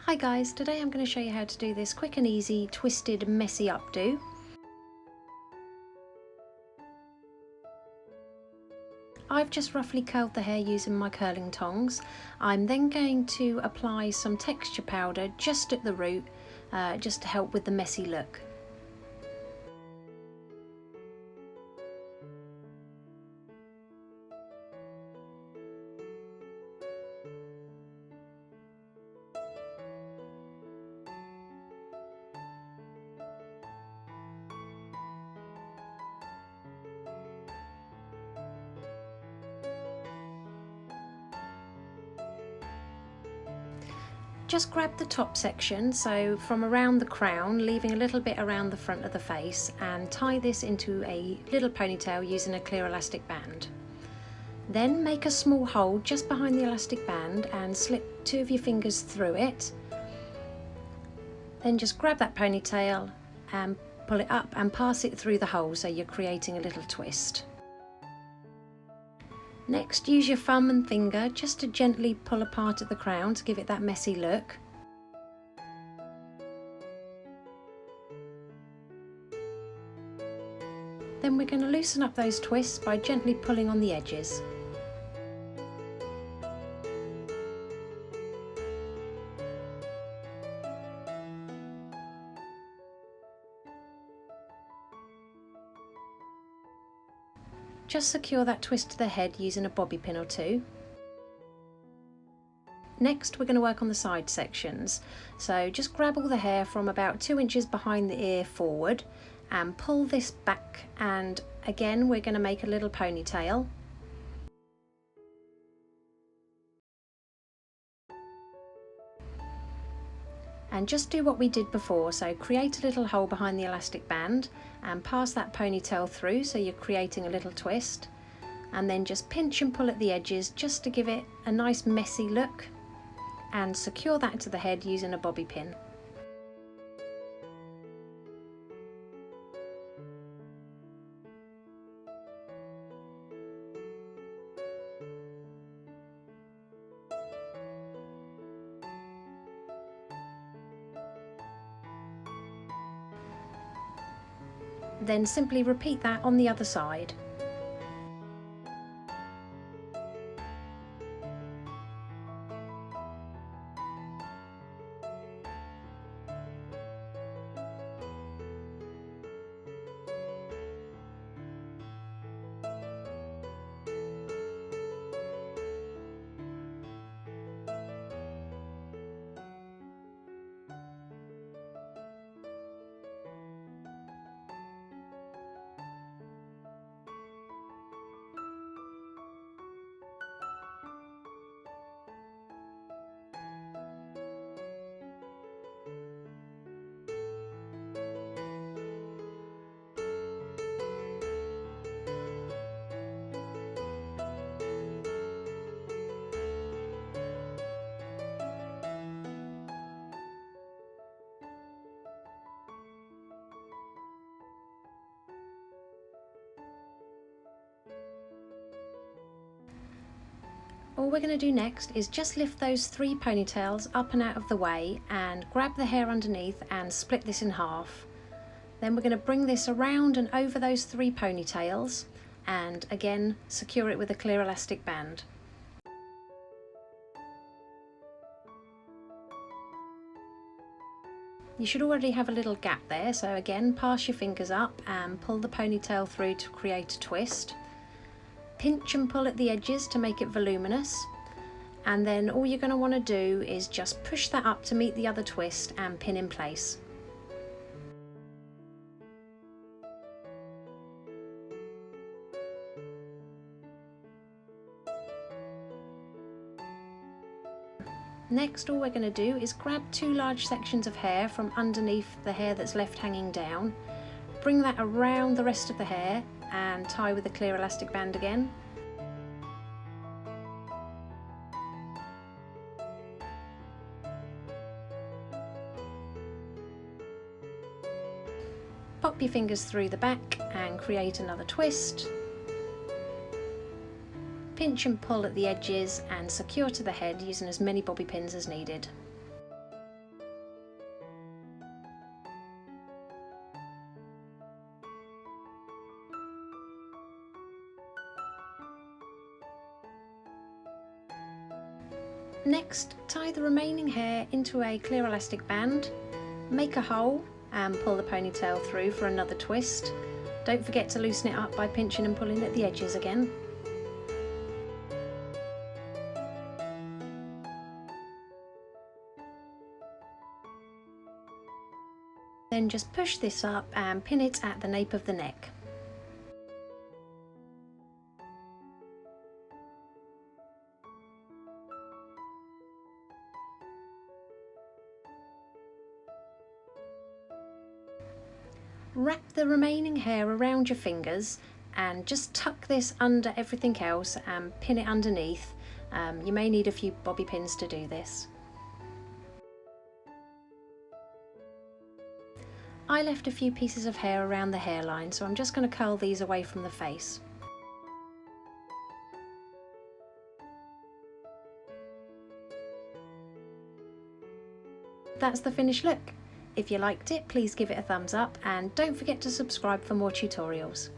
Hi guys, today I'm going to show you how to do this quick and easy twisted messy updo. I've just roughly curled the hair using my curling tongs. I'm then going to apply some texture powder just at the root, just to help with the messy look. Just grab the top section, so from around the crown, leaving a little bit around the front of the face, and tie this into a little ponytail using a clear elastic band. Then make a small hole just behind the elastic band and slip 2 of your fingers through it. Then just grab that ponytail and pull it up and pass it through the hole so you're creating a little twist. Next, use your thumb and finger just to gently pull apart at the crown to give it that messy look. Then we're going to loosen up those twists by gently pulling on the edges. Just secure that twist to the head using a bobby pin or 2. Next, we're going to work on the side sections. So just grab all the hair from about 2 inches behind the ear forward and pull this back, and again we're going to make a little ponytail. And just do what we did before, so create a little hole behind the elastic band and pass that ponytail through so you're creating a little twist, and then just pinch and pull at the edges just to give it a nice messy look, and secure that to the head using a bobby pin. Then simply repeat that on the other side. All we're going to do next is just lift those 3 ponytails up and out of the way and grab the hair underneath and split this in half. Then we're going to bring this around and over those 3 ponytails and again secure it with a clear elastic band. You should already have a little gap there, so again pass your fingers up and pull the ponytail through to create a twist. Pinch and pull at the edges to make it voluminous, and then all you're going to want to do is just push that up to meet the other twist and pin in place. Next, all we're going to do is grab 2 large sections of hair from underneath the hair that's left hanging down, bring that around the rest of the hair and tie with a clear elastic band again. Pop your fingers through the back and create another twist. Pinch and pull at the edges and secure to the head using as many bobby pins as needed. Next, tie the remaining hair into a clear elastic band, make a hole and pull the ponytail through for another twist. Don't forget to loosen it up by pinching and pulling at the edges again. Then just push this up and pin it at the nape of the neck. Wrap the remaining hair around your fingers and just tuck this under everything else and pin it underneath. You may need a few bobby pins to do this. I left a few pieces of hair around the hairline, so I'm just going to curl these away from the face. That's the finished look. If you liked it, please give it a thumbs up and don't forget to subscribe for more tutorials.